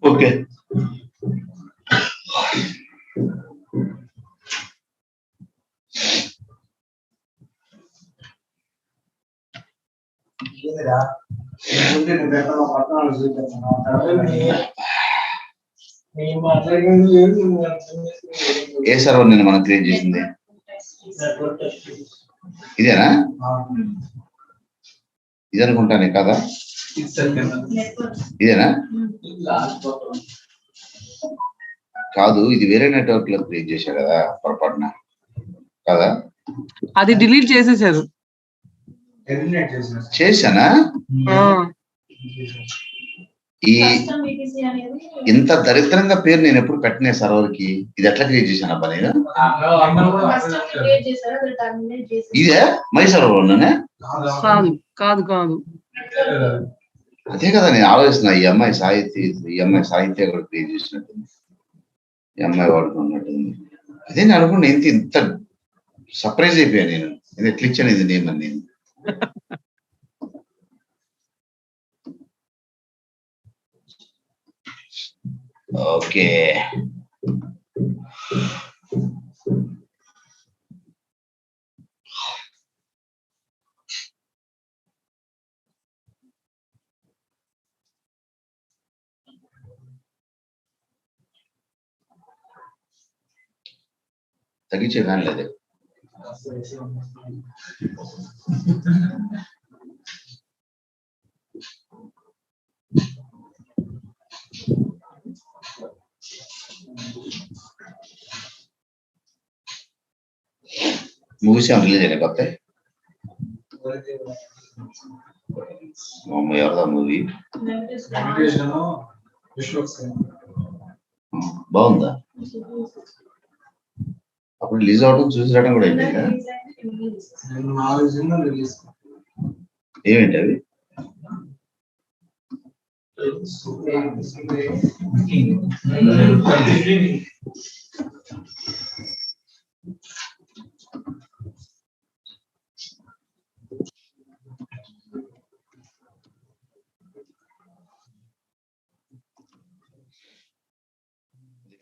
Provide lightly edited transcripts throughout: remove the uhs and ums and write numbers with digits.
Okay ఏ server నిన్న మనం create చేసింది ఇదేనా ఇది అనుకుంటానే కదా ఇదేనా కాదు ఇది వేరే నెట్వర్క్ లో క్రియేట్ చేశా కదా పొరపాటున కదా అది డిలీట్ చేసేసారు చేశానా ఈ ఇంత దరిద్రంగా పేరు నేను ఎప్పుడు పెట్టినా సర్వర్ కి ఇది ఎట్లా క్రియేట్ చేశాను అబ్బా నేను ఇదే మై సర్వర్ ఉన్నానే కాదు కాదు అదే కదా నేను ఆలోచిస్తున్నా ఈ అమ్మాయి సాహిత్య కూడా క్రియేట్ చేసినట్టుంది ఈ అమ్మాయి వాడుకున్నట్టుంది అదే నేను అనుకున్నా ఇంత సర్ప్రైజ్ అయిపోయా నేను ఇది ఎట్లా ఇచ్చాను ఇది నేమ్ అని నేను ఓకే తగ్గించే కానీ లేదు మూవీస్ ఏమైనా రిలీజ్ అయినా కొత్త ఎవరిదా మూవీ బాగుందా అప్పుడు రిలీజ్ అవడం చూసి రావడం కూడా అయిపోయిందా ఏమేంటి అవి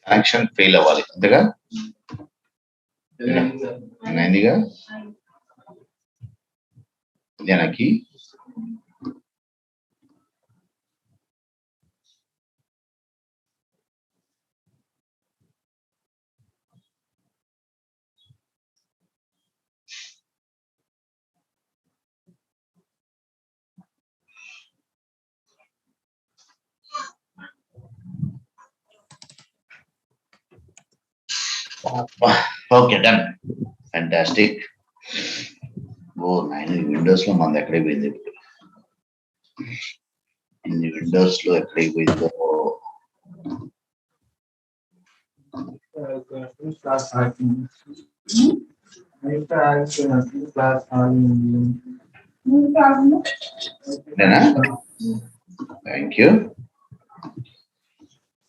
కనెక్షన్ ఫెయిల్ అవ్వాలి అంతేగా అయిందిగా ఇదేనాకి ఓకే డన్ ఫ్యాంటాస్టిక్ ఓ నైన్ విండోస్ లో మంది ఎక్కడికి పోయింది ఇన్ని విండోస్ లో ఎక్కడికి పోయిందో థ్యాంక్ యూ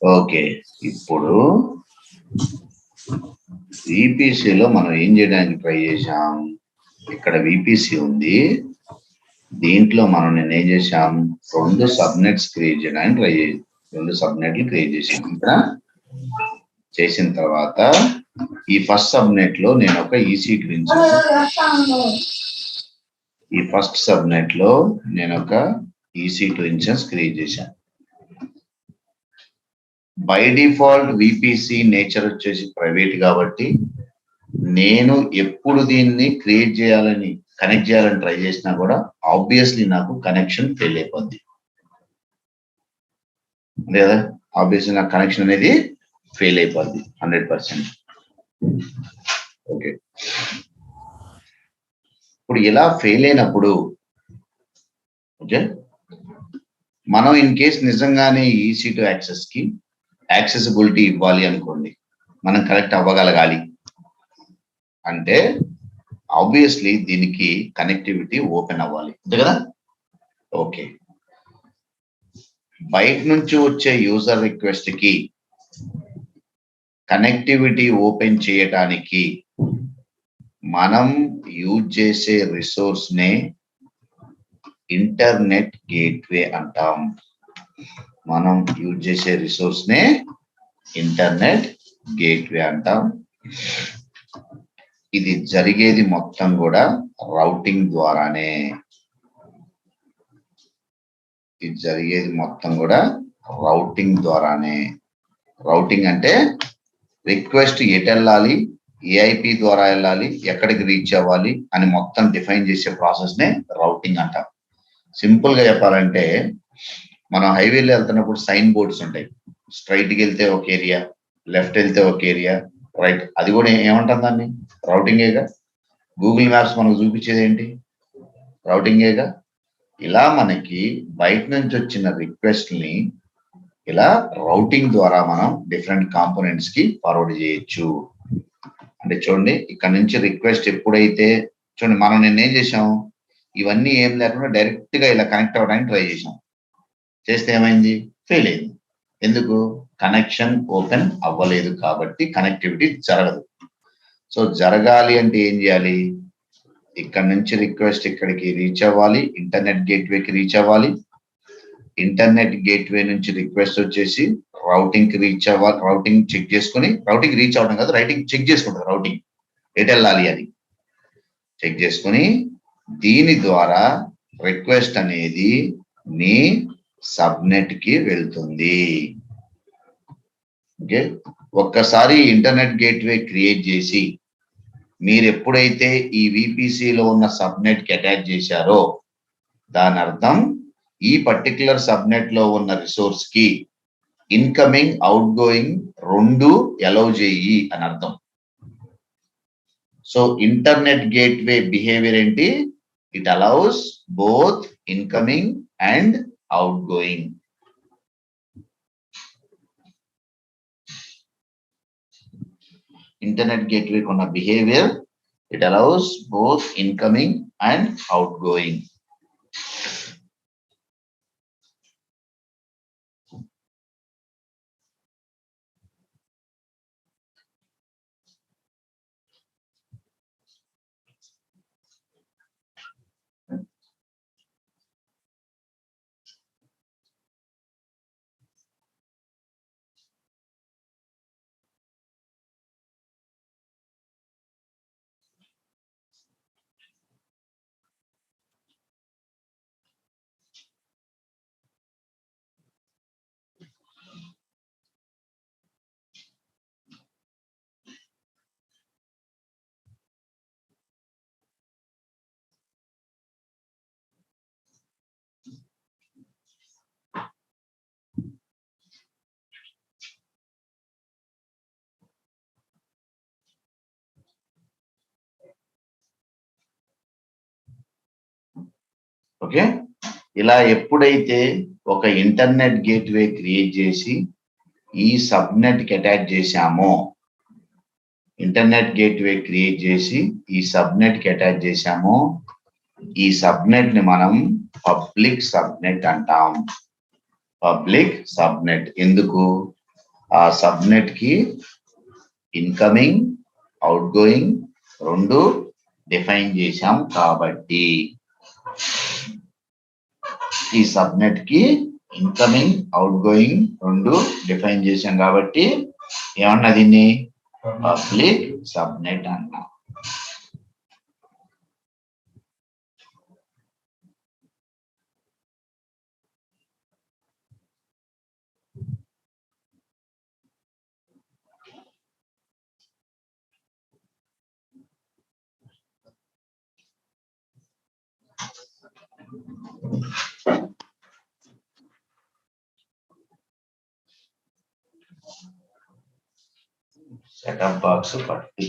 ఓకే ఇప్పుడు విపిసిలో మనం ఏం చేయడానికి ట్రై చేసాం ఇక్కడ విపిసి ఉంది దీంట్లో మనం నేను ఏం చేసాం 2 సబ్నెట్స్ క్రియేట్ చేయడానికి ట్రై చేసాం 2 సబ్నెట్లు క్రియేట్ చేసాం ఇక్కడ చేసిన తర్వాత ఈ ఫస్ట్ సబ్నెట్ లో నేను ఒక EC2 ఈ ఫస్ట్ సబ్నెట్ లో నేను ఒక EC2 ఇన్స్టెన్స్ క్రియేట్ చేశాను బై డిఫాల్ట్ విపిసి నేచర్ వచ్చేసి ప్రైవేట్ కాబట్టి నేను ఎప్పుడు దీన్ని క్రియేట్ చేయాలని కనెక్ట్ చేయాలని ట్రై చేసినా కూడా ఆబ్వియస్లీ నాకు కనెక్షన్ ఫెయిల్ అయిపోద్ది లేదా ఆబ్వియస్లీ నాకు కనెక్షన్ అనేది ఫెయిల్ అయిపోద్ది 100%. ఓకే ఇప్పుడు ఇలా ఫెయిల్ అయినప్పుడు ఓకే మనం ఇన్ కేస్ నిజంగానే EC2 యాక్సెస్ కి యాక్సెసిబిలిటీ ఇవ్వాలి అనుకోండి మనం కనెక్ట్ అవ్వగలగాలి అంటే ఆబ్వియస్లీ దీనికి కనెక్టివిటీ ఓపెన్ అవ్వాలి అంతే కదా ఓకే బయట నుంచి వచ్చే యూజర్ రిక్వెస్ట్ కి కనెక్టివిటీ ఓపెన్ చేయటానికి మనం యూజ్ చేసే రిసోర్స్ నే ఇంటర్నెట్ గేట్వే అంటాం. మనం యూజ్ చేసే రిసోర్స్ నే ఇంటర్నెట్ గేట్వే అంటాం. ఇది జరిగేది మొత్తం కూడా రౌటింగ్ ద్వారానే. ఇది జరిగేది మొత్తం కూడా రౌటింగ్ ద్వారానే. రౌటింగ్ అంటే రిక్వెస్ట్ ఎటు వెళ్ళాలి, ఏఐపి ద్వారా వెళ్ళాలి, ఎక్కడికి రీచ్ అవ్వాలి అని మొత్తం డిఫైన్ చేసే ప్రాసెస్ నే రౌటింగ్ అంటాం. సింపుల్ గా చెప్పాలంటే మనం హైవేలో వెళ్తున్నప్పుడు సైన్ బోర్డ్స్ ఉంటాయి. స్ట్రైట్కి వెళ్తే ఒక ఏరియా, లెఫ్ట్ వెళ్తే ఒక ఏరియా, రైట్. అది కూడా ఏమంటాం దాన్ని? రౌటింగేగా. గూగుల్ మ్యాప్స్ మనకు చూపించేది ఏంటి? రౌటింగేగా. ఇలా మనకి బయట నుంచి వచ్చిన రిక్వెస్ట్ ని ఇలా రౌటింగ్ ద్వారా మనం డిఫరెంట్ కాంపోనెంట్స్ కి ఫార్వర్డ్ చేయొచ్చు. అంటే చూడండి, ఇక్కడ నుంచి రిక్వెస్ట్ ఎప్పుడైతే చూడండి, మనం నిన్న ఏం చేసాం, ఇవన్నీ ఏం లేకుండా డైరెక్ట్ గా ఇలా కనెక్ట్ అవ్వడానికి ట్రై చేసాం. చేస్తే ఏమైంది? ఫెయిల్ అయింది. ఎందుకు? కనెక్షన్ ఓపెన్ అవ్వలేదు కాబట్టి కనెక్టివిటీ జరగదు. సో జరగాలి అంటే ఏం చేయాలి? ఇక్కడ నుంచి రిక్వెస్ట్ ఇక్కడికి రీచ్ అవ్వాలి, ఇంటర్నెట్ గేట్వేకి రీచ్ అవ్వాలి. ఇంటర్నెట్ గేట్వే నుంచి రిక్వెస్ట్ వచ్చేసి రౌటింగ్ కి రీచ్ అవ్వాలి. రౌటింగ్ చెక్ చేసుకుని, రౌటింగ్ రీచ్ అవడం కాదు, రైటింగ్ చెక్ చేసుకుంటుంది. రౌటింగ్ ఎటు వెళ్ళాలి అని చెక్ చేసుకుని దీని ద్వారా రిక్వెస్ట్ అనేది మీ సబ్నెట్ కి వెళ్తుంది. ఓకే, ఒక్కసారి ఇంటర్నెట్ గేట్వే క్రియేట్ చేసి మీరు ఎప్పుడైతే ఈ విపిసిలో ఉన్న సబ్నెట్ కి అటాచ్ చేశారో దాని అర్థం ఈ పర్టికులర్ సబ్నెట్ లో ఉన్న రిసోర్స్ కి ఇన్కమింగ్ అవుట్ గోయింగ్ రెండు అలౌ చేయి అని అర్థం. సో ఇంటర్నెట్ గేట్వే బిహేవియర్ ఏంటి? It allows both incoming and outgoing. Internet gateway ఉన్న behaviour, it allows both incoming and outgoing. Okay, ఇలా ఎప్పుడైతే ఒక ఇంటర్నెట్ గేట్వే క్రియేట్ చేసి ఈ సబ్నెట్ కి అటాచ్ చేశామో, ఇంటర్నెట్ గేట్వే క్రియేట్ చేసి ఈ సబ్నెట్ కి అటాచ్ చేశామో, ఈ సబ్నెట్ ని మనం పబ్లిక్ సబ్నెట్ అంటాం. Public subnet. ఎందుకు? ఆ సబ్నెట్ కి ఇన్కమింగ్ అవుట్ గోయింగ్ రెండు డిఫైన్ చేశాం కాబట్టి. ఈ సబ్నెట్ కి ఇన్కమింగ్ అవుట్ గోయింగ్ రెండు డిఫైన్ చేశాం కాబట్టి ఏమన్నా దీన్ని పబ్లిక్ సబ్నెట్ అన్నా. సెటప్ బాక్స్ పట్టి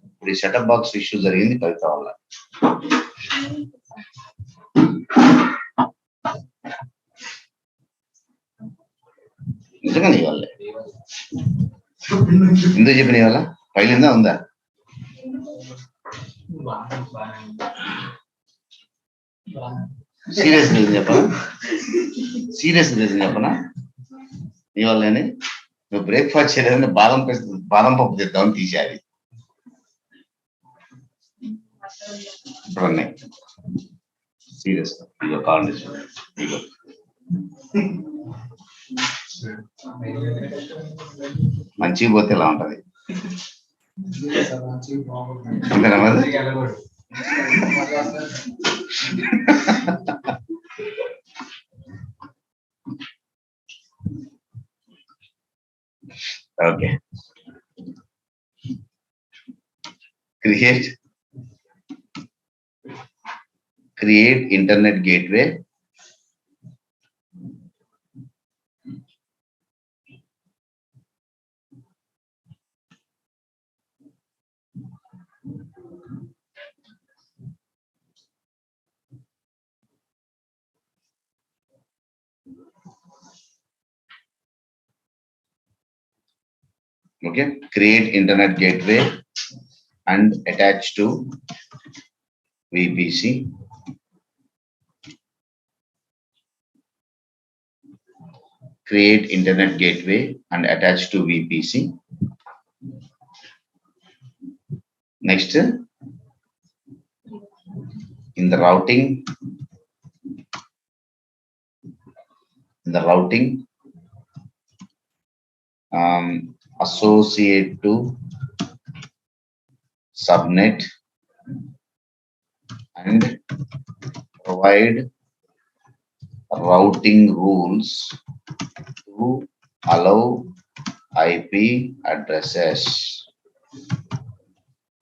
ఇప్పుడు ఈ సెటప్ బాక్స్ ఇష్యూ జరిగింది కవిత వల్ల. నిజంగా నీ వల్లే. ఎందుకు చెప్పిన వాళ్ళ పైలిందా ఉందా? సీరియస్ రీజన్ చెప్పనా? సీరియస్ రీజన్ చెప్పనా? నీ వల్లనే నువ్వు బ్రేక్ఫాస్ట్ చేయలేదని బాదం పప్పు తెద్దామని తీసేయాలి. ఇప్పుడు ఉన్నాయి సీరియస్ ఇగో కాల్ ఇగో మంచిగా పోతే ఎలా ఉంటది అంతేనా మరి? Okay, create internet gateway okay, create internet gateway and attach to VPC. Create internet gateway and attach to VPC. Next, in the routing, associate to subnet and provide routing rules to allow IP addresses.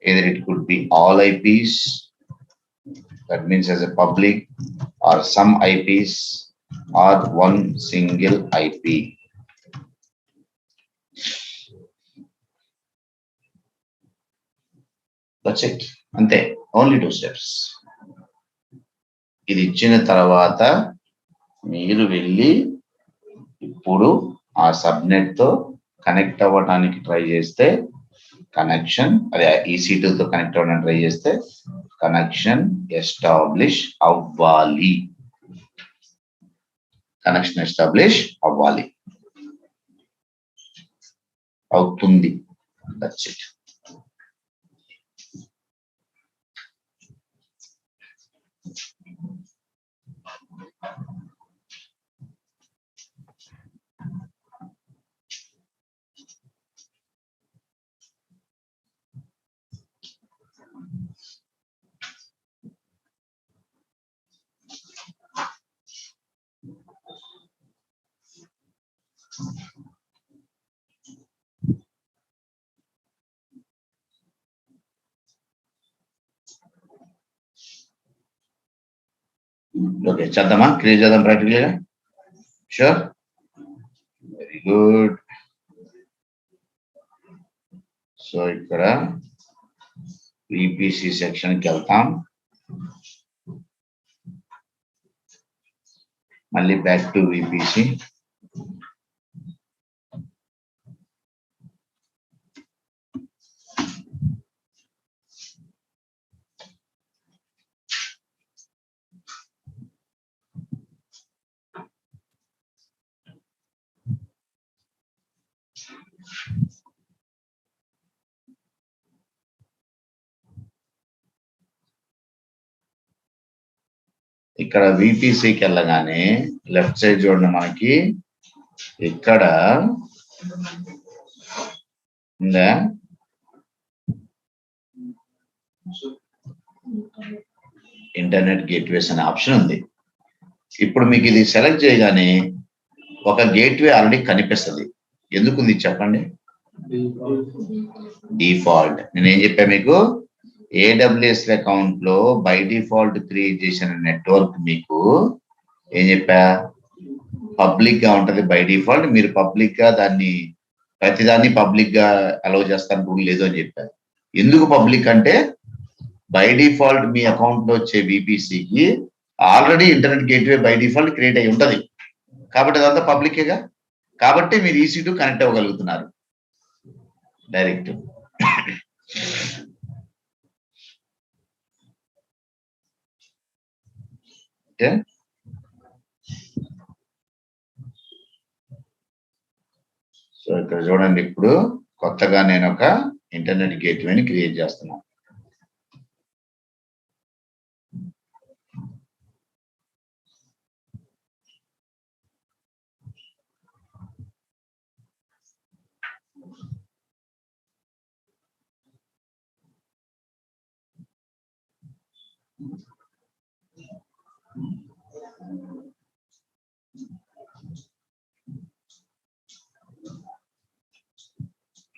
Either it could be all IPs, that means as a public, or some IPs, or one single IP. That's it. Ante, only 2 steps. ఇది ఇచ్చిన తర్వాత మీరు వెళ్ళి ఇప్పుడు ఆ subnet తో connect అవ్వడానికి try చేస్తే కనెక్షన్, అదే EC2 తో కనెక్ట్ అవ్వడానికి ట్రై చేస్తే కనెక్షన్ ఎస్టాబ్లిష్ అవ్వాలి. అవుతుంది. That's it. ఓకే, చేద్దామా? క్రియేట్ చేద్దాం ప్రాక్టికల్గా. Sure, very good. సో ఇక్కడ VPC సెక్షన్కి వెళ్తాం, మళ్ళీ బ్యాక్ టు VPC. ఇక్కడ VPCకి వెళ్ళగానే లెఫ్ట్ సైడ్ చూడండి, మనకి ఇక్కడ ఉందా ఇంటర్నెట్ గేట్వేస్ అనే ఆప్షన్ ఉంది. ఇప్పుడు మీకు ఇది సెలెక్ట్ చేయగానే ఒక గేట్వే ఆల్రెడీ కనిపిస్తుంది. ఎందుకుంది చెప్పండి? డిఫాల్ట్. నేనేం చెప్పా మీకు, AWS అకౌంట్ లో బై డిఫాల్ట్ క్రియేట్ చేసిన నెట్వర్క్ మీకు ఏం చెప్పా, పబ్లిక్ గా ఉంటది బై డిఫాల్ట్. మీరు పబ్లిక్ గా దాన్ని ప్రతిదాన్ని పబ్లిక్ గా అలౌ చేస్తాను రూల్ లేదు అని చెప్పారు. ఎందుకు పబ్లిక్ అంటే బై డిఫాల్ట్ మీ అకౌంట్ లో వచ్చే VPCకి already internet gateway by default create అయి ఉంటది కాబట్టి అదంతా పబ్లికేగా. కాబట్టి మీరు EC2 కనెక్ట్ అవ్వగలుగుతున్నారు డైరెక్ట్. ఓకే, సో ఇక్కడ చూడండి, ఇప్పుడు కొత్తగా నేను ఒక ఇంటర్నెట్ గేట్వేని క్రియేట్ చేస్తున్నాను.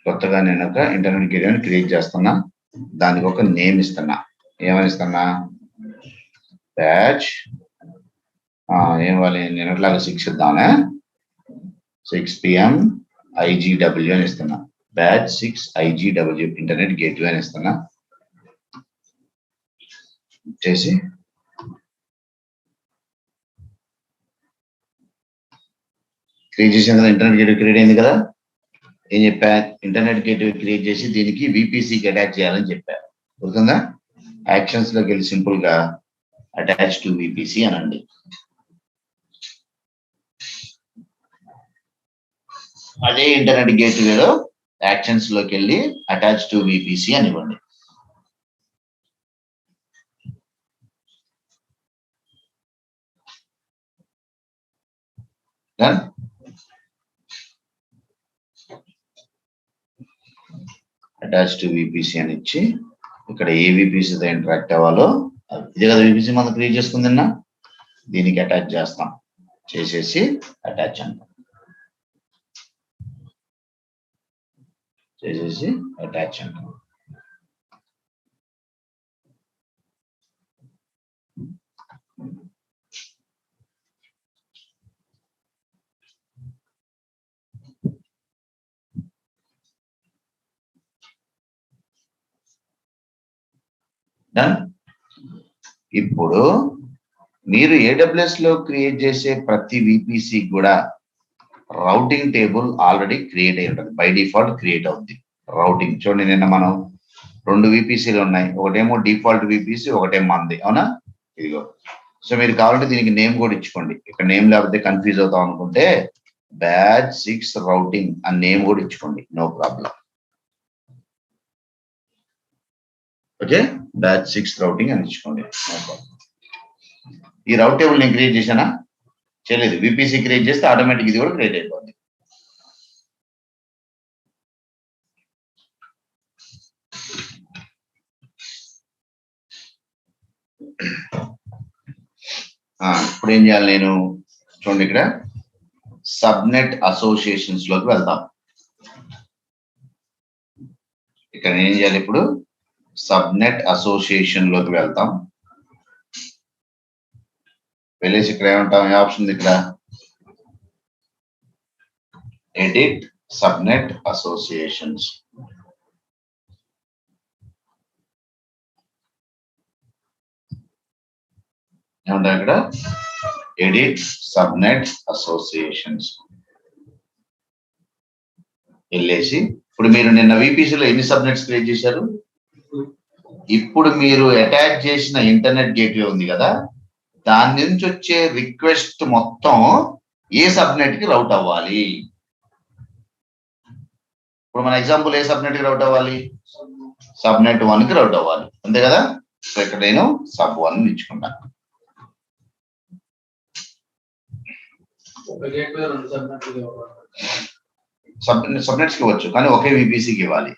కొత్తగా నేను ఒక ఇంటర్నెట్ గేట్వేని క్రియేట్ చేస్తున్నా. దానికి ఒక నేమ్ ఇస్తున్నా. ఏమని ఇస్తున్నా? బ్యాచ్ ఏమవ్వాలి, నిన్నట్లాగా 6 ఇద్దామనే, 6 PM IGW అని ఇస్తున్నా. బ్యాచ్ 6 IGW ఇంటర్నెట్ గేట్వే అని ఇస్తున్నా. చేసి క్రియేట్ చేసిన కదా, ఇంటర్నెట్ గేట్వే క్రియేట్ అయింది కదా. ఏం చెప్పా? ఇంటర్నెట్ గేట్వే క్రియేట్ చేసి దీనికి VPCకి అటాచ్ చేయాలని చెప్పా. గుర్తుందా? యాక్షన్స్ లోకి వెళ్ళి సింపుల్ గా అటాచ్ టు VPC అనండి. అదే ఇంటర్నెట్ గేట్వేలో యాక్షన్స్ లోకి వెళ్ళి అటాచ్ టు VPC అని ఇవ్వండి. అటాచ్ టు VPC అని ఇచ్చి ఇక్కడ ఏ VPCతో ఇంటరాక్ట్ అవ్వాలో ఇదే కదా VPC మనం క్రియేట్ చేసుకుందన్నా, దీనికి అటాచ్ చేస్తాం. చేసేసి అటాచ్ అంటాం. చేసేసి అటాచ్ అంటాం. డన్. ఇప్పుడు మీరు AWS లో క్రియేట్ చేసే ప్రతి VPC కూడా రౌటింగ్ టేబుల్ ఆల్రెడీ క్రియేట్ అయి ఉంటుంది. బై డిఫాల్ట్ క్రియేట్ అవుతుంది రౌటింగ్. చూడండి, నిన్న మనం 2 VPCలు ఉన్నాయి. ఒకటేమో డిఫాల్ట్ VPC, ఒకటేమో మంది. అవునా? ఇదిగో. సో మీరు కావాలంటే దీనికి నేమ్ కూడా ఇచ్చుకోండి. ఇక్కడ నేమ్ లేకపోతే కన్ఫ్యూజ్ అవుతాం అనుకుంటే బ్యాచ్ 6 రౌటింగ్ అని నేమ్ కూడా ఇచ్చుకోండి. No problem. Okay, batch 6 routing అని ఇచ్చుకోండి. ఈ రౌట్ టేబుల్ నేను క్రియేట్ చేశానా? చేయలేదు. VPC క్రియేట్ చేస్తే ఆటోమేటిక్ ఇది కూడా క్రియేట్ అయిపోతుంది. ఇప్పుడు ఏం చేయాలి నేను? చూడండి, ఇక్కడ సబ్నెట్ అసోసియేషన్స్ లోకి వెళ్తాం. ఇక్కడ ఏం చేయాలి? ఇప్పుడు సబ్నెట్ అసోసియేషన్ లోకి వెళ్తాం. వెళ్ళేసి ఇక్కడ ఏమంటాం? ఏ ఆప్షన్ ఉంది ఇక్కడ? Edit subnet associations. ఏమంటాం ఇక్కడ? Edit subnet associations. వెళ్ళేసి ఇప్పుడు మీరు నిన్న VPCలో ఎన్ని సబ్నెట్స్ క్రియేట్ చేశారు? ఇప్పుడు మీరు అటాచ్ చేసిన ఇంటర్నెట్ గేట్వే ఉంది కదా, దాని నుంచి వచ్చే రిక్వెస్ట్ మొత్తం ఏ సబ్నెట్ కి రౌట్ అవ్వాలి? ఇప్పుడు మన ఎగ్జాంపుల్ ఏ సబ్నెట్ కి రౌట్ అవ్వాలి? సబ్నెట్ 1 కి రౌట్ అవ్వాలి. అంతే కదా? సో ఇక్కడ నేను sub1 ఇచ్చుకుంటాను. సబ్నెట్స్ కి ఇవ్వచ్చు, కానీ ఒకే VPCకి ఇవ్వాలి.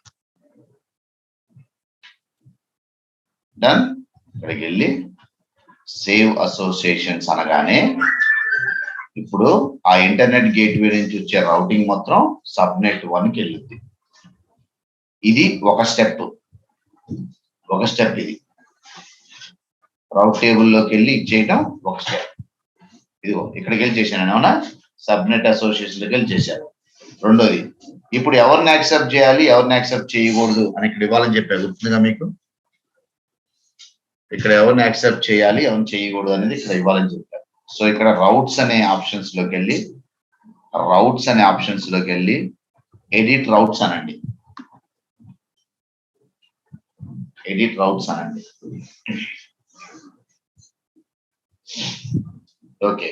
డన్. ఇక్కడికి వెళ్ళి సేవ్ అసోసియేషన్స్ అనగానే ఇప్పుడు ఆ ఇంటర్నెట్ గేట్వే నుంచి వచ్చే రౌటింగ్ మొత్తం సబ్నెట్ 1 కి వెళ్ళింది. ఇది ఒక స్టెప్. ఇది రౌట్ టేబుల్లోకి వెళ్ళి ఇచ్చేయటం ఒక స్టెప్. ఇదిగో ఇక్కడికి వెళ్ళి చేశాను. అవునా? సబ్నెట్ అసోసియేషన్కి వెళ్ళి చేశారు. రెండోది, ఇప్పుడు ఎవరిని యాక్సెప్ట్ చేయాలి, ఎవరిని యాక్సెప్ట్ చేయకూడదు అని ఇక్కడ ఇవ్వాలని చెప్పారు. గుర్తుందిగా మీకు? ఇక్కడ ఎవరిని యాక్సెప్ట్ చేయాలి, ఎవరిని చేయకూడదు అనేది ఇక్కడ ఇవ్వాలని చెప్పారు. సో ఇక్కడ రౌట్స్ అనే ఆప్షన్స్ లోకి వెళ్ళి ఎడిట్ రౌట్స్ అనండి. ఓకే,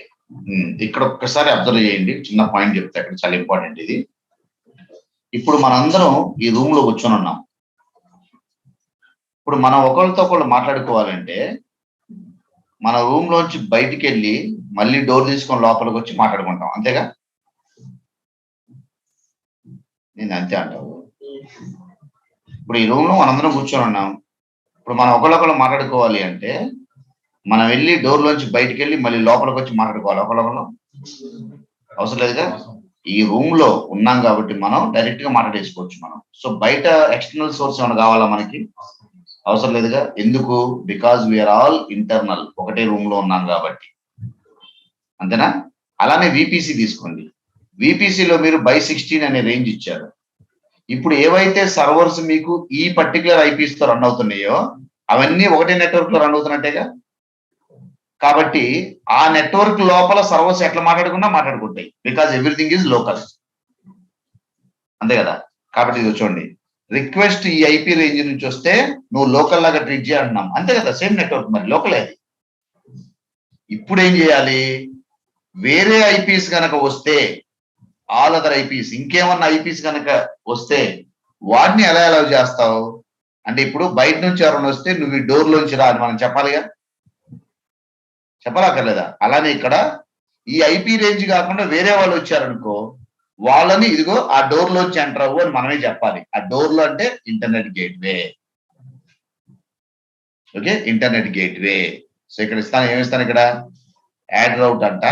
ఇక్కడ ఒక్కసారి అబ్జర్వ్ చేయండి, చిన్న పాయింట్ చెప్తే అక్కడ చాలా ఇంపార్టెంట్ ఇది. ఇప్పుడు మనందరం ఈ రూమ్ లో కూర్చొని ఉన్నాం. ఇప్పుడు మనం ఒకరితో ఒకళ్ళు మాట్లాడుకోవాలంటే మన రూమ్ లోంచి బయటికి వెళ్ళి మళ్ళీ డోర్ తీసుకొని లోపలికి వచ్చి మాట్లాడుకుంటాం, అంతేగా? నేను అంతే అంటావు. ఇప్పుడు ఈ రూమ్ లో మనందరం కూర్చొని ఉన్నాం. ఇప్పుడు మనం ఒకళ్ళొకళ్ళు మాట్లాడుకోవాలి అంటే మనం వెళ్ళి డోర్ లోంచి బయటికి వెళ్ళి మళ్ళీ లోపలికి వచ్చి మాట్లాడుకోవాలి ఒకళ్ళొకళ్ళు? అవసరం లేదుగా. ఈ రూమ్ లో ఉన్నాం కాబట్టి మనం డైరెక్ట్ గా మాట్లాడేసుకోవచ్చు మనం. సో బయట ఎక్స్టర్నల్ సోర్స్ ఏమైనా కావాలా మనకి? అవసరం లేదుగా. ఎందుకు? బికాజ్ వీఆర్ ఆల్ ఇంటర్నల్, ఒకటే రూమ్ లో ఉన్నాం కాబట్టి, అంతేనా? అలానే విపిసి తీసుకోండి. విపిసిలో మీరు బై 16 అనే రేంజ్ ఇచ్చారు. ఇప్పుడు ఏవైతే సర్వర్స్ మీకు ఈ పర్టికులర్ ఐపీస్ తో రన్ అవుతున్నాయో అవన్నీ ఒకటే నెట్వర్క్ లో రన్ అవుతున్నట్టేగా. కాబట్టి ఆ నెట్వర్క్ లోపల సర్వర్స్ ఎట్లా మాట్లాడుకున్నా మాట్లాడుకుంటాయి, బికాజ్ ఎవ్రీథింగ్ ఈజ్ లోకల్, అంతే కదా. కాబట్టి ఇది చూడండి, రిక్వెస్ట్ ఈ ఐపీ రేంజ్ నుంచి వస్తే నువ్వు లోకల్ లాగా ట్రీట్ చేయాలన్నాం, అంతే కదా. సేమ్ నెట్వర్క్, మరి లోకల్ అది. ఇప్పుడు ఏం చేయాలి? వేరే ఐపీస్ కనుక వస్తే, ఆల్ అదర్ ఐపీస్, ఇంకేమన్నా ఐపీస్ కనుక వస్తే వాటిని ఎలా అలౌ చేస్తావు అంటే, ఇప్పుడు బయట నుంచి ఎవరైనా వస్తే నువ్వు ఈ డోర్ లోంచి రా అని మనం చెప్పాలిగా, చెప్పరాకర్లేదా? అలానే ఇక్కడ ఈ ఐపీ రేంజ్ కాకుండా వేరే వాళ్ళు వచ్చారనుకో, వాళ్ళని ఇదిగో ఆ డోర్ లోంచి ఎంటర్ అవ్వు అని మనమే చెప్పాలి. ఆ డోర్ లో అంటే internet gateway. Okay, internet gateway. So ఇక్కడ ఇస్తాను, ఏమిస్తాను ఇక్కడ? యాడ్ రౌట్ అంట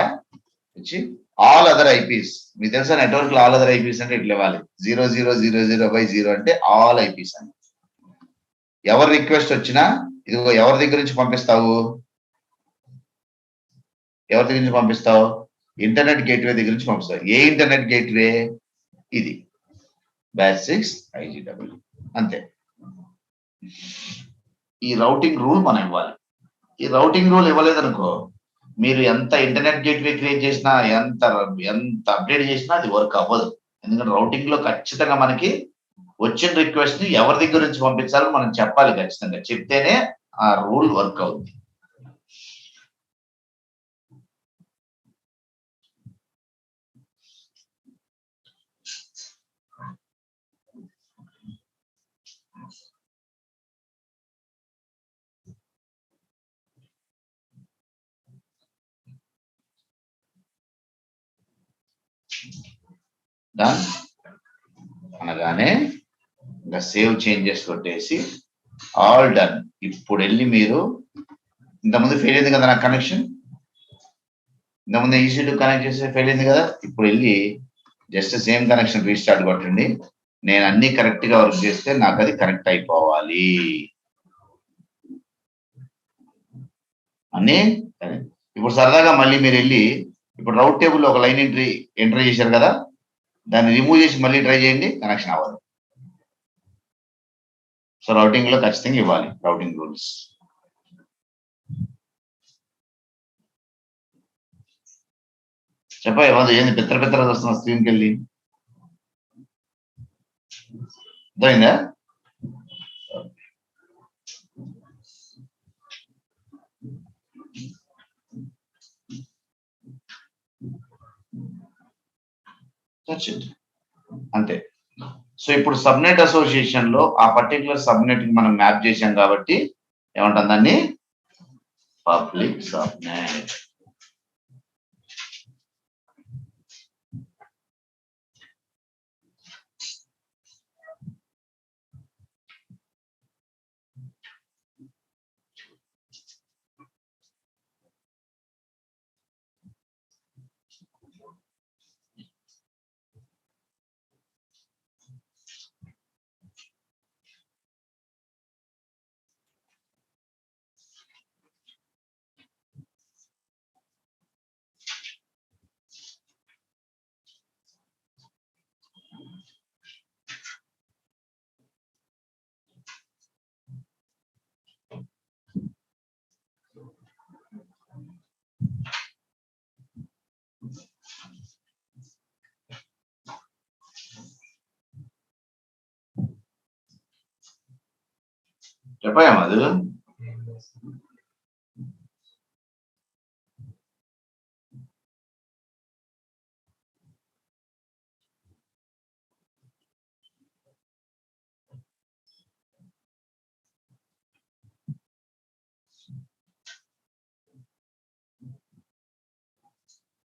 వచ్చి ఆల్ అదర్ ఐపీస్. మీకు తెలుసా నెట్వర్క్ లో ఆల్ అదర్ ఐపీస్ అంటే ఇట్లా ఇవ్వాలి, 0000/0 అంటే ఆల్ ఐపీస్ అని. ఎవరు రిక్వెస్ట్ వచ్చినా ఇదిగో ఎవరి దగ్గర నుంచి పంపిస్తావు? ఎవరి దగ్గర నుంచి పంపిస్తావు? ఇంటర్నెట్ గేట్వే దగ్గర నుంచి పంపిస్తావు. ఏ ఇంటర్నెట్ గేట్వే? ఇది BAT6 IGW, అంతే. ఈ రౌటింగ్ రూల్ మనం ఇవ్వాలి. ఈ రౌటింగ్ రూల్ ఇవ్వలేదనుకో, మీరు ఎంత ఇంటర్నెట్ గేట్వే క్రియేట్ చేసినా, ఎంత అప్డేట్ చేసినా అది వర్క్ అవ్వదు. ఎందుకంటే రౌటింగ్ లో ఖచ్చితంగా మనకి వచ్చిన రిక్వెస్ట్ ని ఎవరి దగ్గర నుంచి పంపించాలని మనం చెప్పాలి ఖచ్చితంగా. చెప్తేనే ఆ రూల్ వర్క్ అవుతుంది. డన్ అనగానే ఇంకా సేవ్ చేంజెస్ కొట్టేసి ఆల్ డన్. ఇప్పుడు వెళ్ళి మీరు, ఇంతకుముందు ఫెయిల్ అయింది కదా నా కనెక్షన్, ఇంతకుముందు ఈసీ2 కనెక్ట్ చేస్తే ఫెయిల్ అయింది కదా. ఇప్పుడు వెళ్ళి జస్ట్ సేమ్ కనెక్షన్ రీస్టార్ట్ కొట్టండి. నేను అన్ని కరెక్ట్ గా వర్క్ చేస్తే నాకు అది కరెక్ట్ అయిపోవాలి అని. ఇప్పుడు సరదాగా మళ్ళీ మీరు వెళ్ళి ఇప్పుడు రౌట్ టేబుల్ ఒక లైన్ ఎంటర్ చేశారు కదా, దాన్ని రిమూవ్ చేసి మళ్ళీ ట్రై చేయండి, కనెక్షన్ అవ్వదు. సో రౌటింగ్ లో ఖచ్చితంగా ఇవ్వాలి రౌటింగ్ రూల్స్. చెప్పాలి ఏంది పెద్ద వస్తున్నా స్క్రీన్కి వెళ్ళి, అర్థమైందా? అంతే. సో ఇప్పుడు సబ్నెట్ అసోసియేషన్ లో ఆ పర్టికులర్ సబ్నెట్ కి మనం మ్యాప్ చేశాం కాబట్టి ఏమంటాం దాన్ని? Public subnet. చెప్పాయా మధు?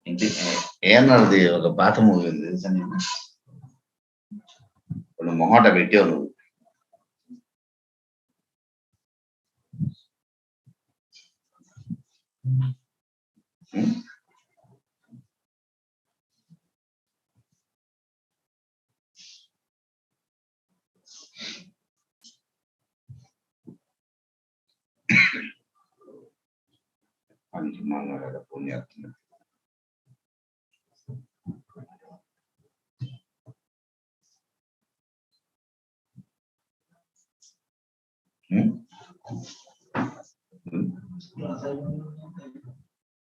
ఇంటి ఏమన్నది ఒక పాత మూవీ ఉంది తెలుసా నీకు? ఇప్పుడు మొహట పెట్టావు నువ్వు. అందుకే మాట్లాడాలి ఫోన్ చేస్తున్నా.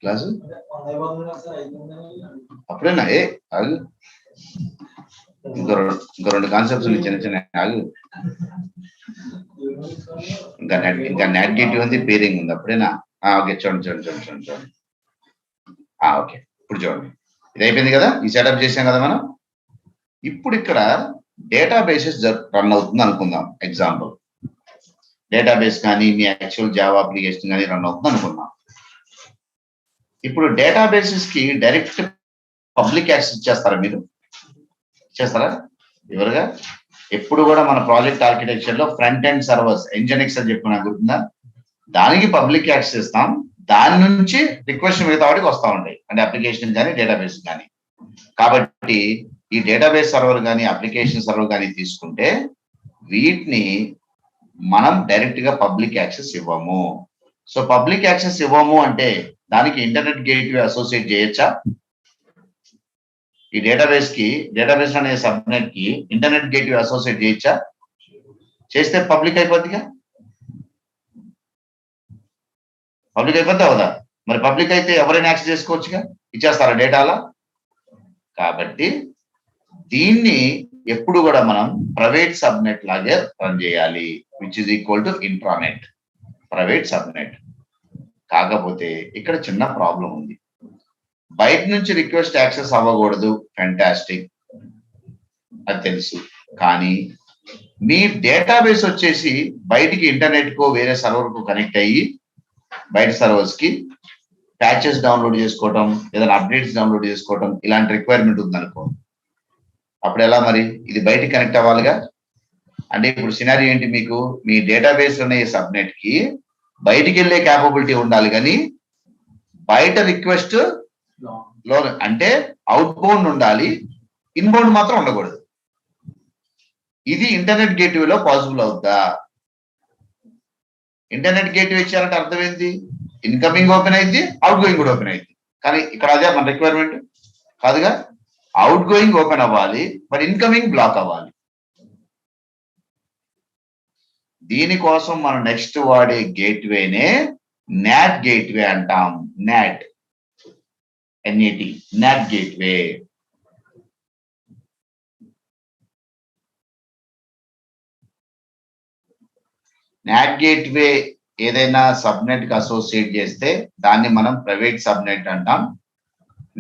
క్లాసు అప్పుడేనా? ఆగు, ఇంకో 2 కాన్సెప్ట్స్ చిన్న చిన్న ఆగు. ఇంకా నాటిగేటివ్ ఉంది, పేరింగ్ ఉంది. అప్పుడేనా? ఓకే, చూడండి. ఓకే, ఇప్పుడు చూడండి, ఇది అయిపోయింది కదా. ఈ సెటప్ చేసాం కదా మనం. ఇప్పుడు ఇక్కడ డేటాబేసెస్ రన్ అవుతుంది అనుకుందాం. ఎగ్జాంపుల్, డేటాబేస్ కానీ మీ యాక్చువల్ జావా అప్లికేషన్ కానీ రన్ అవుతుంది అనుకుందాం. ఇప్పుడు డేటాబేసెస్ కి డైరెక్ట్ పబ్లిక్ యాక్సెస్ ఇచ్చేస్తారా? మీరు ఇచ్చేస్తారా? ఎవరుగా ఎప్పుడు కూడా మన ప్రాజెక్ట్ ఆర్కిటెక్చర్ లో ఫ్రంట్ ఎండ్ సర్వర్స్ ఎంజనెక్స్ అని చెప్పిన గుర్తుందా? దానికి పబ్లిక్ యాక్సెస్ ఇస్తాం. దాని నుంచి రిక్వెస్ట్ మిగతా వాటికి వస్తూ ఉంటాయి, అంటే అప్లికేషన్ కానీ డేటాబేస్ కానీ. కాబట్టి ఈ డేటాబేస్ సర్వర్ కానీ అప్లికేషన్ సర్వర్ కానీ తీసుకుంటే వీటిని మనం డైరెక్ట్ గా పబ్లిక్ యాక్సెస్ ఇవ్వము. సో పబ్లిక్ యాక్సెస్ ఇవ్వము అంటే దానికి ఇంటర్నెట్ గేట్వే అసోసియేట్ చేయొచ్చా? ఈ డేటాబేస్ అనే సబ్నెట్ కి ఇంటర్నెట్ గేట్వే అసోసియేట్ చేయొచ్చా? చేస్తే పబ్లిక్ అయిపోద్దిగా. పబ్లిక్ అయిపోద్ది అవుదా? మరి పబ్లిక్ అయితే ఎవరైనా యాక్సెస్ చేసుకోవచ్చుగా. ఇచ్చేస్తారా డేటాలా? కాబట్టి దీన్ని ఎప్పుడు కూడా మనం ప్రైవేట్ సబ్నెట్ లాగే రన్ చేయాలి, which is equal to intranet, private subnet. కాకపోతే ఇక్కడ చిన్న ప్రాబ్లం ఉంది. బయట నుంచి రిక్వెస్ట్ యాక్సెస్ అవ్వకూడదు, ఫ్యాంటాస్టిక్, అది తెలుసు. కానీ మీ డేటాబేస్ వచ్చేసి బయటికి ఇంటర్నెట్ కో వేరే సర్వర్ కు కనెక్ట్ అయ్యి బయట సర్వర్స్ కి ప్యాచెస్ డౌన్లోడ్ చేసుకోవటం, ఏదైనా అప్డేట్స్ డౌన్లోడ్ చేసుకోవటం, ఇలాంటి రిక్వైర్మెంట్ ఉందనుకో, అప్పుడు ఎలా మరి? ఇది బయటికి కనెక్ట్ అవ్వాలిగా. అంటే ఇప్పుడు సినారీ ఏంటి? మీకు మీ డేటాబేస్ అనే సబ్నెట్ కి బయటికి వెళ్ళే క్యాపబిలిటీ ఉండాలి, కానీ బయట రిక్వెస్ట్ లో అంటే అవుట్ బౌండ్ ఉండాలి, ఇన్బౌండ్ మాత్రం ఉండకూడదు. ఇది ఇంటర్నెట్ గేట్వేలో పాసిబుల్ అవుద్దా? ఇంటర్నెట్ గేట్వే ఇచ్చారంటే అర్థం ఏంటి? ఇన్కమింగ్ ఓపెన్ అయింది, అవుట్ గోయింగ్ కూడా ఓపెన్ అయింది. కానీ ఇక్కడ అదే మన రిక్వైర్మెంట్ కాదుగా. అవుట్ గోయింగ్ ఓపెన్ అవ్వాలి, బట్ ఇన్కమింగ్ బ్లాక్ అవ్వాలి. దీనికోసం మనం నెక్స్ట్ వాడే గేట్వేనే నాట్ గేట్వే అంటాం. Not not gateway. Not gateway ఏదైనా సబ్నెట్ కి అసోసియేట్ చేస్తే దాన్ని మనం ప్రైవేట్ సబ్నెట్ అంటాం.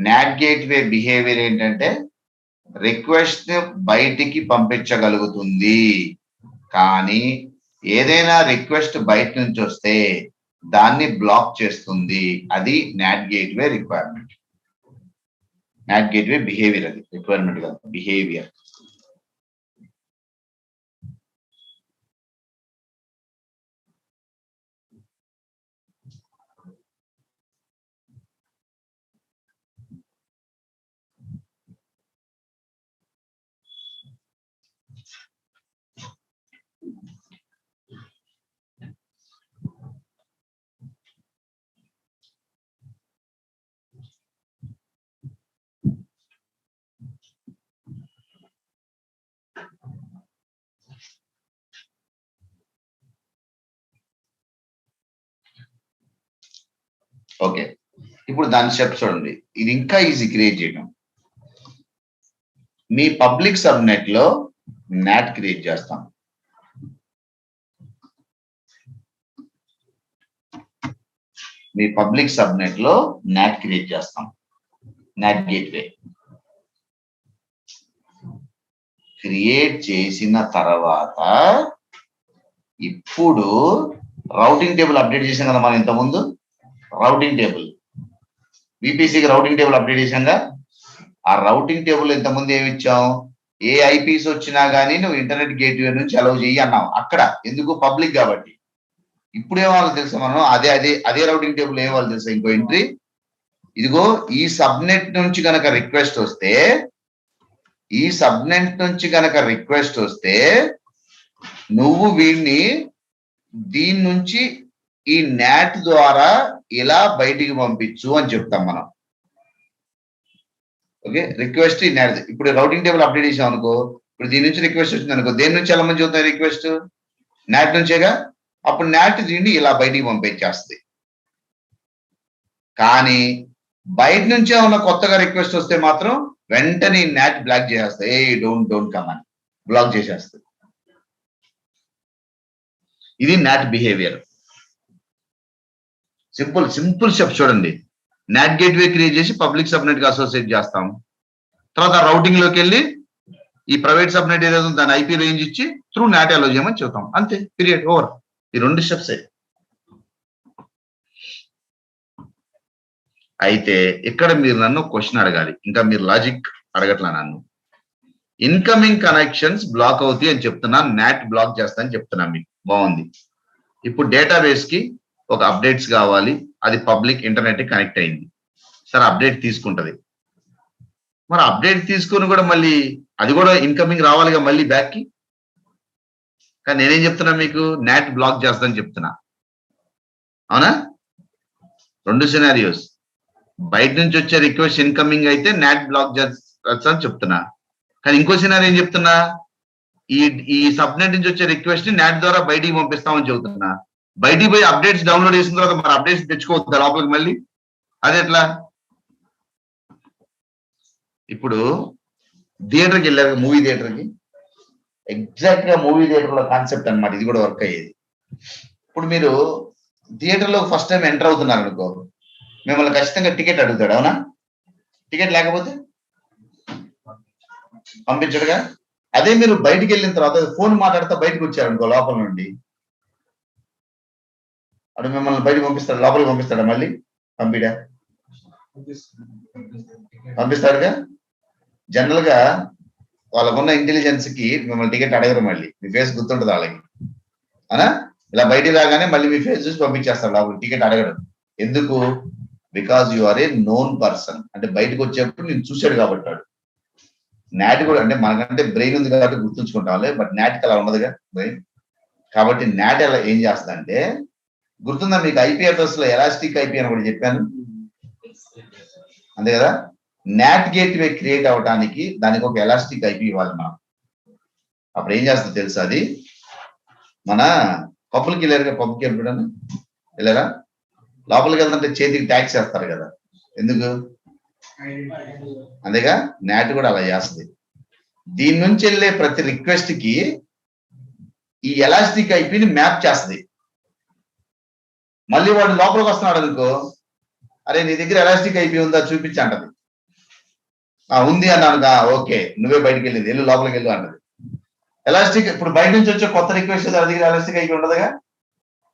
నాట్ గేట్వే బిహేవియర్ ఏంటంటే రిక్వెస్ట్ బయటికి పంపించగలుగుతుంది, కానీ ఏదైనా రిక్వెస్ట్ బయట నుంచి వస్తే దాన్ని బ్లాక్ చేస్తుంది. అది not gateway requirement. Not gateway behaviour, అది రిక్వైర్మెంట్ కాదు, బిహేవియర్. ఓకే, ఇప్పుడు దాని స్టెప్ చూడండి. ఇది ఇంకా ఈజీ క్రియేట్ చేయడం. మీ పబ్లిక్ సబ్నెట్ లో నాట్ క్రియేట్ చేస్తాం. మీ పబ్లిక్ సబ్నెట్ లో నాట్ క్రియేట్ చేస్తాం, నాట్ గేట్వే. క్రియేట్ చేసిన తర్వాత ఇప్పుడు రౌటింగ్ టేబుల్ అప్డేట్ చేసాం కదా మనం ఇంతకుముందు. రౌటింగ్ టేబుల్ విపిసికి రౌటింగ్ టేబుల్ అప్డేట్ చేశాంగా. ఆ రౌటింగ్ టేబుల్ ఇంతకుముందు ఏమి ఇచ్చాం, ఏ ఐపీస్ వచ్చినా గానీ నువ్వు ఇంటర్నెట్ గేట్వే నుంచి అలౌ చెయ్యి అన్నాం అక్కడ. ఎందుకు? పబ్లిక్ కాబట్టి. ఇప్పుడు ఏమో తెలుసా మనం అదే రౌటింగ్ టేబుల్ ఏమో తెలుసా, ఇంకో ఎంట్రీ, ఇదిగో ఈ సబ్నెట్ నుంచి గనక రిక్వెస్ట్ వస్తే నువ్వు వీడిని దీని నుంచి ఈ నాట్ ద్వారా ఇలా బయటికి పంపించు అని చెప్తాం మనం. ఓకే, రిక్వెస్ట్ ఈ నాట్. ఇప్పుడు రౌటింగ్ టేబుల్ అప్డేట్ చేసాం అనుకో, ఇప్పుడు దీని నుంచి రిక్వెస్ట్ వచ్చింది అనుకో, దేని నుంచి ఎలా మంది చూద్దాం రిక్వెస్ట్? నాట్ నుంచేగా. అప్పుడు నాట్ దీన్ని ఇలా బయటికి పంపించేస్తుంది. కానీ బయట నుంచే ఉన్న కొత్తగా రిక్వెస్ట్ వస్తే మాత్రం వెంటనే నాట్ బ్లాక్ చేసేస్తాయి. ఏ డోంట్ కమ్ అని బ్లాక్ చేసేస్తుంది. ఇది నాట్ బిహేవియర్. సింపుల్ స్టెప్ చూడండి. నాట్ గేట్వే క్రియేట్ చేసి పబ్లిక్ సబ్నెట్ గా అసోసియేట్ చేస్తాం. తర్వాత రౌటింగ్ లోకి వెళ్ళి ఈ ప్రైవేట్ సబ్నెట్ ఏదైతే ఉందో దాని ఐపీ రేంజ్ ఇచ్చి త్రూ నాట్ అలో చేయమని చెప్తాం. అంతే, పీరియడ్, ఓవర్. ఈ 2 స్టెప్స్. అయితే ఇక్కడ మీరు నన్ను క్వశ్చన్ అడగాలి, ఇంకా మీరు లాజిక్ అడగట్లా నన్ను. ఇన్కమింగ్ కనెక్షన్స్ బ్లాక్ అవుతాయి అని చెప్తున్నా, నాట్ బ్లాక్ చేస్తా అని చెప్తున్నా మీకు. బాగుంది. ఇప్పుడు డేటాబేస్ కి ఒక అప్డేట్స్ కావాలి, అది పబ్లిక్ ఇంటర్నెట్ కనెక్ట్ అయింది. సరే, అప్డేట్ తీసుకుంటది. మరి అప్డేట్ తీసుకుని కూడా మళ్ళీ అది కూడా ఇన్కమింగ్ రావాలిగా మళ్ళీ బ్యాక్ కి. కానీ నేనేం చెప్తున్నా మీకు, నాట్ బ్లాక్ చేస్తానని చెప్తున్నా. అవునా? 2 సినారియోస్. బయట నుంచి వచ్చే రిక్వెస్ట్ ఇన్కమింగ్ అయితే నాట్ బ్లాక్ చేస్తానని చెప్తున్నా. కానీ ఇంకో సినారియో ఏం చెప్తున్నా, ఈ సబ్నెట్ నుంచి వచ్చే రిక్వెస్ట్ ని నాట్ ద్వారా బయటికి పంపిస్తామని చెబుతున్నా. బయటికి పోయి అప్డేట్స్ డౌన్లోడ్ చేసిన తర్వాత మరి అప్డేట్స్ తెచ్చుకోవద్దా లోపలికి మళ్ళీ? అది ఎట్లా? ఇప్పుడు థియేటర్కి వెళ్ళారు, మూవీ థియేటర్కి, ఎగ్జాక్ట్ గా మూవీ థియేటర్ లో కాన్సెప్ట్ అన్నమాట ఇది కూడా వర్క్ అయ్యేది. ఇప్పుడు మీరు థియేటర్ లో ఫస్ట్ టైం ఎంటర్ అవుతున్నారు అనుకో, మిమ్మల్ని ఖచ్చితంగా టికెట్ అడుగుతాడు. అవునా? టికెట్ లేకపోతే పంపించడుగా. అదే మీరు బయటికి వెళ్ళిన తర్వాత ఫోన్ మాట్లాడుతూ బయటకు వచ్చారనుకో లోపల నుండి, అటు మిమ్మల్ని బయటకు పంపిస్తాడు, లోపలికి పంపిస్తాడా? మళ్ళీ పంపిస్తాడుగా. జనరల్ గా వాళ్ళకున్న ఇంటెలిజెన్స్ కి మిమ్మల్ని టికెట్ అడగరు, మళ్ళీ మీ ఫేస్ గుర్తుంటుంది వాళ్ళకి. అవునా? ఇలా బయటికి రాగానే మళ్ళీ మీ ఫేస్ చూసి పంపించేస్తాడు లోపలికి, టికెట్ అడగడు. ఎందుకు? Because you are a known person. అంటే బయటకు వచ్చేప్పుడు నేను చూశాడు కాబట్టి. నాట్ కూడా అంటే మనకంటే బ్రెయిన్ ఉంది కాబట్టి గుర్తుంచుకుంటాంలే, బట్ నాట్కి అలా ఉండదుగా బ్రెయిన్. కాబట్టి నాట్ ఎలా ఏం చేస్తుందంటే, గుర్తుందా మీకు ఐపీ అడ్రస్ లో ఎలాస్టిక్ ఐపీ అని కూడా చెప్పాను, అంతే కదా? నాట్ గేట్వే క్రియేట్ అవడానికి దానికి ఒక ఎలాస్టిక్ ఐపీ ఇవ్వాలి మనం. అప్పుడు ఏం చేస్తుంది తెలుసా? అది మన పబ్బులకి వెళ్ళారుగా, పబ్కి ఎప్పుడైనా వెళ్ళారా? లోపలికి వెళ్తుంటే చేతికి ట్యాక్స్ చేస్తారు కదా, ఎందుకు? అంతేగా. నాట్ కూడా అలా చేస్తుంది. దీని నుంచి వెళ్ళే ప్రతి రిక్వెస్ట్ కి ఈ ఎలాస్టిక్ ఐపీని మ్యాప్ చేస్తుంది. మళ్ళీ వాడు లోపలికి వస్తున్నాడు అనుకో, అరే నీ దగ్గర ఎలాస్టిక్ ఐపీ ఉందా చూపించి అంటది. ఉంది అన్నాను, ఓకే నువ్వే బయటికి వెళ్ళింది, వెళ్ళు లోపలికి వెళ్ళు అంటది. ఎలాస్టిక్ ఇప్పుడు బయట నుంచి వచ్చే కొత్త రిక్వెస్ట్ అది దగ్గర ఎలాస్టిక్ ఐపీ ఉండదుగా,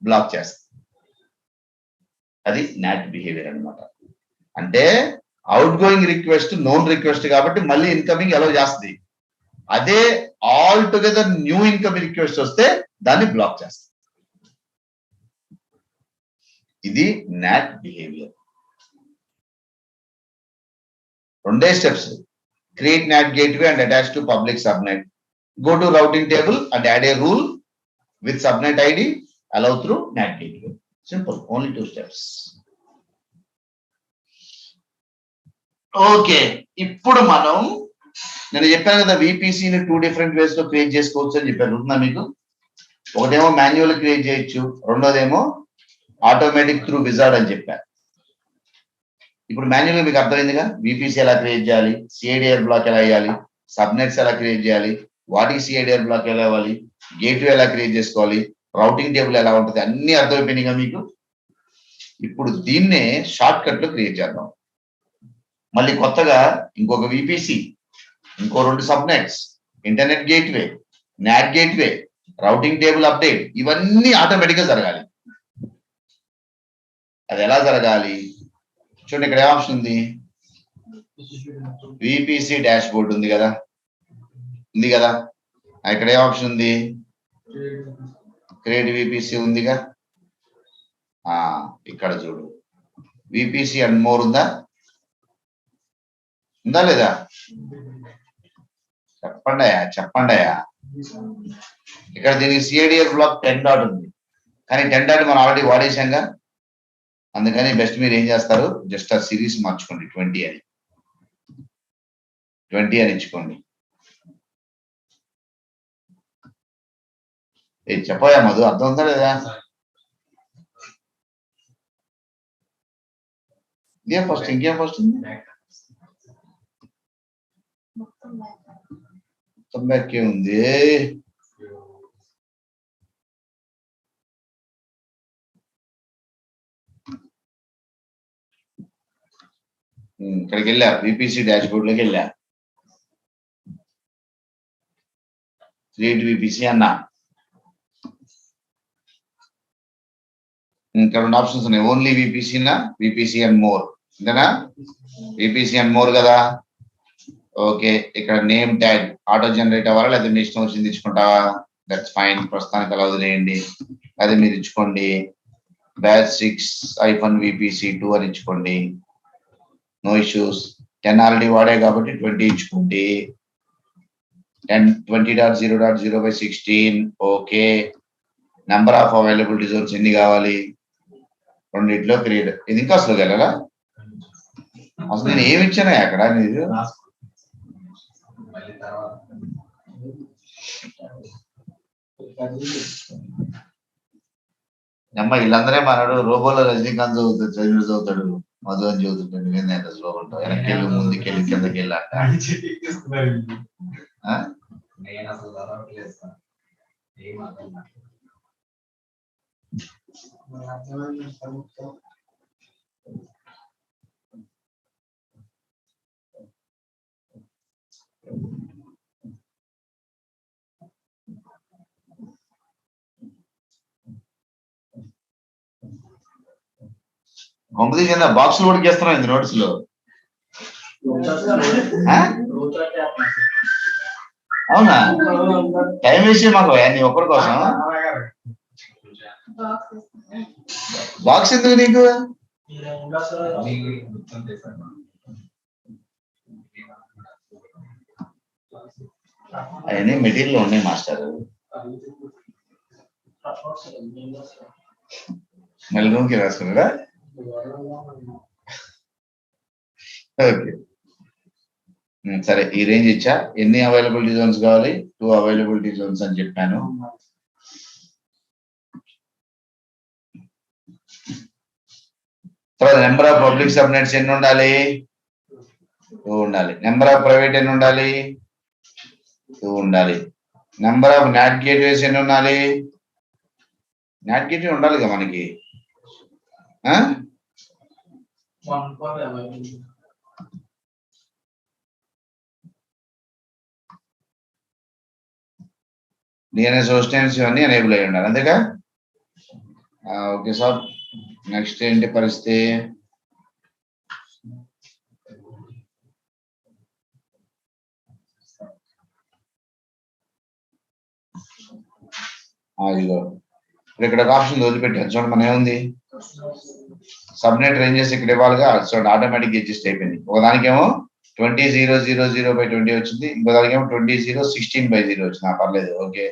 బ్లాక్ చేస్తుంది. అది నాట్ బిహేవియర్ అన్నమాట. అంటే out going request known request కాబట్టి మళ్ళీ ఇన్కమింగ్ అలౌ చేస్తుంది. అదే all together new incoming request వస్తే దాన్ని బ్లాక్ చేస్తుంది. ఇది not behaviour. 2 steps. Create not gateway and attach to public subnet. Go to routing table and add a rule with subnet ID, allow through NAT gateway. Simple, only 2 steps. Okay, ఇప్పుడు మనం నేను చెప్పాను కదా విపిసిని 2 different ways లో create చేసుకోవచ్చు అని చెప్పాను. ఉందా మీకు? ఒకటేమో మాన్యువల్ క్రియేట్ చేయొచ్చు, రెండోదేమో ఆటోమేటిక్ త్రూ విజార్డ్ అని చెప్పాను. ఇప్పుడు మాన్యువల్ మీకు అర్థమైందిగా, విపిసి ఎలా క్రియేట్ చేయాలి, సిఐడిఆర్ బ్లాక్ ఎలా వేయాలి, సబ్నెట్స్ ఎలా క్రియేట్ చేయాలి, వాటికి సిఐడిఆర్ బ్లాక్ ఎలా ఇవ్వాలి, గేట్వే ఎలా క్రియేట్ చేసుకోవాలి, రౌటింగ్ టేబుల్ ఎలా ఉంటుంది, అన్ని అర్థమైపోయినాయిగా మీకు. ఇప్పుడు దీన్నే షార్ట్ కట్ లో క్రియేట్ చేద్దాం. మళ్ళీ కొత్తగా ఇంకొక విపిసి, ఇంకో 2 subnets, internet gateway, not gateway, routing table update, ఇవన్నీ ఆటోమేటిక్ గా జరగాలి. అది ఎలా జరగాలి? చూడండి ఇక్కడ ఏ ఆప్షన్ ఉంది, విపిసి డాష్ బోర్డ్ ఉంది కదా, ఇక్కడ ఏ ఆప్షన్ ఉంది, క్రియేట్ విపిసి ఉందిగా. ఇక్కడ చూడు విపిసి అండ్ మోర్ ఉందా లేదా, చెప్పండి. ఇక్కడ దీనికి సిఐడిఎల్ బ్లాక్ 10 డాట్ ఉంది, కానీ 10 డాట్ మనం ఆల్రెడీ వాడేసాంగా. అందుకని బెస్ట్ మీరు ఏం చేస్తారు, జస్ట్ ఆ సిరీస్ మార్చుకోండి, 20 అని ఇచ్చుకోండి. చెప్పయా మధు, అర్థం ఉందా లేదా? ఇంకేం ఫస్ట్ ఉంది, మొత్తం బ్యాకే ఉంది. ఇక్కడికి వెళ్ళా, విపిసి డాష్ బోర్డ్ లోకి వెళ్ళా, క్రియేట్ విపిసి అన్నా. ఇంకా 2 ఆప్షన్స్ ఉన్నాయి, only VPC VPC and more, అంతేనా? విపిసి అండ్ మోర్ కదా. ఓకే, ఇక్కడ నేమ్ ట్యాగ్ ఆటో జనరేట్ అవ్వాలా లేదా మీ ఇష్టం వచ్చింది ఇచ్చుకుంటావా, దట్స్ ఫైన్. ప్రస్తుతానికి అలా వదిలేయండి, అది మీరు ఇచ్చుకోండి. బ్యాచ్ 6-VPC2 అని ఇచ్చుకోండి, నో ఇష్యూస్. 10 ఆల్రెడీ వాడే కాబట్టి 20 ఇచ్చుకోండి. 20.0.0/16. Okay, number of available zones ఎన్ని కావాలి, 2 క్రియేట్. ఇది ఇంకా అసలు వెళ్ళాలా, అసలు నేను ఏమి ఇచ్చానా అక్కడ మీరు? అమ్మ వీళ్ళందరే మనడు రోబోలో రజనీకాంత్ చదువుతాడు, మధు అని చదువుతుంటాడు. నేను స్లో ఉంటావు, వెనక్కి ముందుకెళ్ళి కిందకి వెళ్ళాక. గొంపది కింద బాక్సులు కూడా చేస్తున్నాం ఇది నోట్స్ లో. అవునా, టైం వేస్ట్ మాకు నీ ఒక్కరి కోసం. బాక్స్ ఎందుకు నీకు? అవన్నీ మెటీరియల్ ఉన్నాయి మాస్టర్. మళ్ళీ రూమ్కి రాసుకున్నారా? ఓకే సరే, ఈ రేంజ్ ఇచ్చా. ఎన్ని అవైలబిలిటీ జోన్స్ కావాలి? 2 అవైలబిలిటీ జోన్స్ అని చెప్పాను. తర్వాత నెంబర్ ఆఫ్ పబ్లిక్ సబ్నెట్స్ ఎన్ని ఉండాలి? 2 ఉండాలి. నెంబర్ ఆఫ్ ప్రైవేట్ ఎన్ని ఉండాలి? 2 ఉండాలి. నెంబర్ ఆఫ్ నాట్ గేట్వేస్ ఎన్ని ఉండాలి? నాట్ గేట్వే ఉండాలిగా మనకి. డిఎన్ఎస్ హోస్టెన్స్ ఇవన్నీ ఎనేబుల్ అయ్యి ఉండాలి, అంతేగా? ఓకే సార్, నెక్స్ట్ ఏంటి పరిస్థితి? ఇదిగో ఇక్కడ ఒక ఆప్షన్ వదిలిపెట్టారు చూడండి, మన ఏముంది, సబ్నెట్ రేంజెస్ ఇక్కడ ఇవ్వాలిగా. చూడండి ఆటోమేటిక్ అడ్జస్ట్ అయిపోయింది. ఒకదానికేమో 20.0.0/20 వచ్చింది, ఇంకో దానికేమో 20.0/16/0 వచ్చింది. పర్లేదు, okay,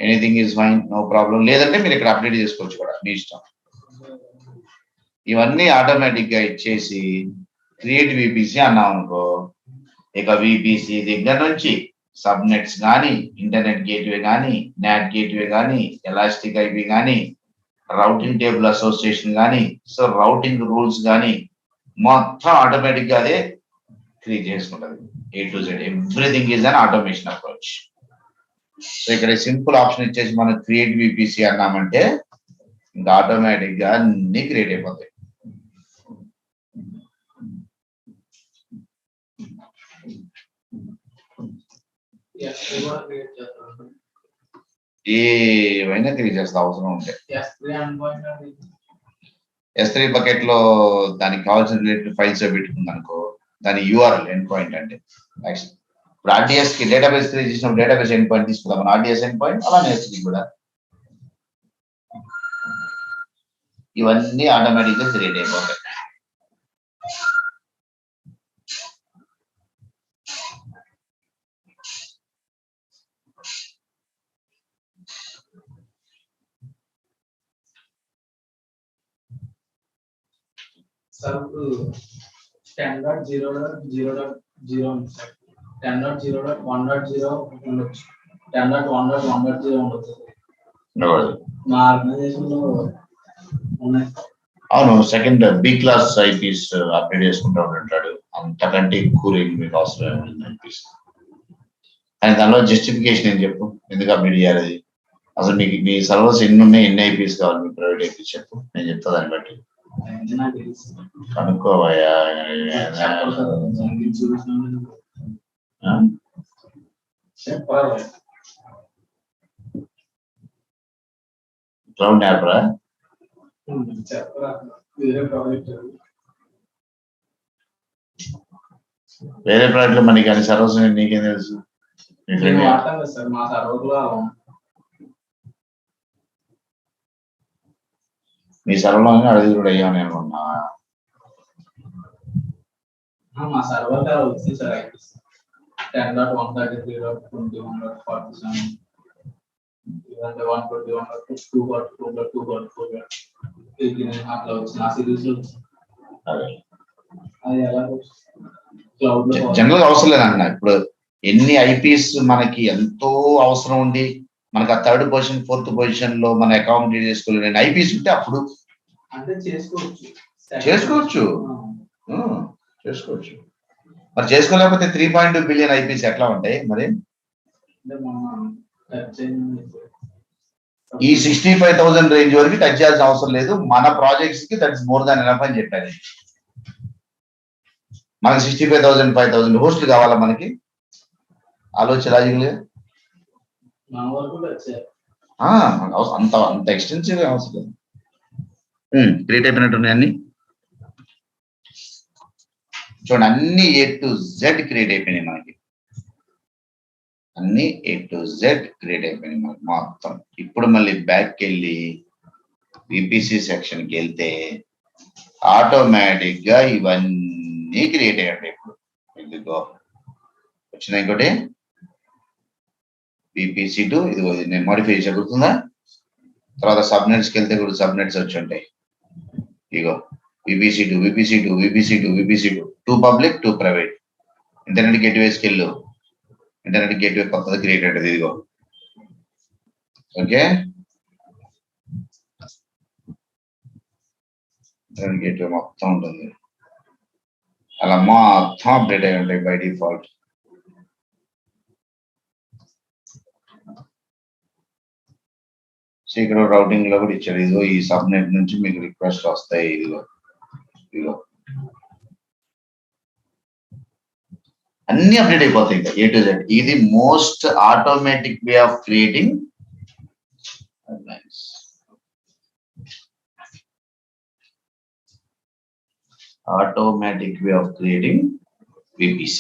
anything is fine, no problem. లేదంటే మీరు ఇక్కడ అప్డేట్ చేసుకోవచ్చు కూడా, మీ ఇష్టం. ఇవన్నీ ఆటోమేటిక్ గా ఇచ్చేసి క్రియేట్ విపిసి అన్నాం అనుకో, ఇక విపిసి దగ్గర నుంచి సబ్నెట్స్ కానీ, ఇంటర్నెట్ గేట్వే కానీ, నాట్ గేట్వే కానీ, ఎలాస్టిక్ ఐపీ కానీ, రౌటింగ్ టేబుల్ అసోసియేషన్ కానీ, సో రౌటింగ్ రూల్స్ కానీ మొత్తం ఆటోమేటిక్ గా అదే క్రియేట్ చేసుకుంటది. A to Z, everything is an automation approach. So ఇక్కడ సింపుల్ ఆప్షన్ ఇచ్చేసి మనం క్రియేట్ విపిసి అన్నామంటే ఇంకా ఆటోమేటిక్ గా అన్ని క్రియేట్ అయిపోతాయి. ఏమైనా క్రియేట్ చేస్తా అవసరం ఉంటే. S3 బకెట్ లో దానికి కావాల్సిన రిలేటెడ్ ఫైల్స్ పెట్టుకుంది అనుకో, దాని యూఆర్ఎల్ ఎండ్ పాయింట్ అంటే ఇప్పుడు ఆర్డిఎస్ కి డేటాబేస్ క్రియేట్ చేసిన డేటాబేస్ ఎండ్ పాయింట్ తీసుకుందాం, మన ఆర్డిఎస్ ఎండ్ పాయింట్ అలానే S3 కూడా ఇవన్నీ ఆటోమేటిక్ గా క్రియేట్ అయిపోతాయి. సార్ 10.0.0.0 ఉంది సార్, 10.0.1.0 ఉండొచ్చు, 10.1.1.0 ఉండొచ్చు. మా ఆర్గనైజేషన్ లో ఉన్నాయి. అవును, second B class IPs update చేసుకుంటూ ఉంటాడు, అంతకంటే ఎక్కువ మీకు అవసరం ఏమైంది అనిపిస్తుంది. కానీ దానిలో జస్టిఫికేషన్ ఏం చెప్పు, ఎందుకు అప్డేట్ చేయాలి? అసలు మీకు మీ సర్వర్స్ ఎన్ని ఉన్నాయి, ఎన్ని ఐపీస్ కావాలి మీ ప్రైవేట్ ఐపీస్ చెప్పు, నేను చెప్తా దాన్ని బట్టి కనుక్కోవయ్యా. క్లౌడ్ యాప్రా వేరే ప్రాజెక్ట్ లో మనకి అన్ని సర్వర్స్ నీకేం తెలుసు? మీ సర్వర్లో అడిగి కూడా అయ్యా నేను అనుకున్నా. మా సర్వర్ వచ్చింది సార్ 10.133.21.47 ఇదంటే 121.2.2.2.2 అట్లా వచ్చింది ఆ సిరీస్ లో. అది ఎలా క్లౌడ్ లో జనరల్ గా అవసరం లేదన్న. ఇప్పుడు ఎన్ని ఐపీస్ మనకి ఎంతో అవసరం ఉండి మనకి ఆ థర్డ్ పొజిషన్ ఫోర్త్ పొజిషన్ లో మన అకామిడేట్ చేసుకోలేని ఐపీస్ ఉంటే అప్పుడు అంటే చేసుకోవచ్చు. మరి చేసుకోలేకపోతే 3.2 బిలియన్ ఐపీస్ ఎట్లా ఉంటాయి మరి? ఈ 65,000 రేంజ్ వరకు టచ్ చేయాల్సిన అవసరం లేదు, మన ప్రాజెక్ట్స్ కి that is more than enough అని చెప్పారు. మనకి 65,000 5,000 హోస్ట్లు కావాలా మనకి? ఆలోచన లాజికల్ అంత అంత ఎక్స్టెన్సివ్ అవసరం లేదు. క్రియేట్ అయిపోయినట్టున్నాయి అన్ని చూడండి, అన్ని A to Z క్రియేట్ అయిపోయినాయి మనకి, అన్ని A to Z క్రియేట్ అయిపోయినాయి మనకి మొత్తం. ఇప్పుడు మళ్ళీ బ్యాక్ వెళ్ళి విపిసి సెక్షన్కి వెళ్తే ఆటోమేటిక్ గా ఇవన్నీ క్రియేట్ అయ్యాయి. ఇప్పుడు ఇదిగో వచ్చిన ఇంకోటి VPC2, ఇదిగో నేను మోడిఫై చేసి గుర్తుందా? తర్వాత సబ్నెట్స్కి వెళ్తే కూడా సబ్నెట్స్ వచ్చి ఉంటాయి. ఇగో VPC2 2 పబ్లిక్ 2 ప్రైవేట్. ఇంటర్నెట్ గేట్వేస్కి వెళ్ళు, ఇంటర్నెట్ గేట్వే కొత్తది క్రియేట్ అయ్యేది. ఇదిగో ఓకే, ఇంటర్నెట్ గేట్వే మొత్తం ఉంటుంది, అలా మొత్తం అప్డేట్ అయి ఉంటాయి బై డిఫాల్ట్. ఇక్కడ రౌటింగ్ లో కూడా ఇచ్చారు, ఇదిగో ఈ సబ్నెట్ నుంచి మీకు రిక్వెస్ట్ వస్తాయి. ఇదిగో ఇదిగో అన్ని అప్డేట్ అయిపోతాయి ఇంకా A to Z. ఇది most automatic way of creating VPC.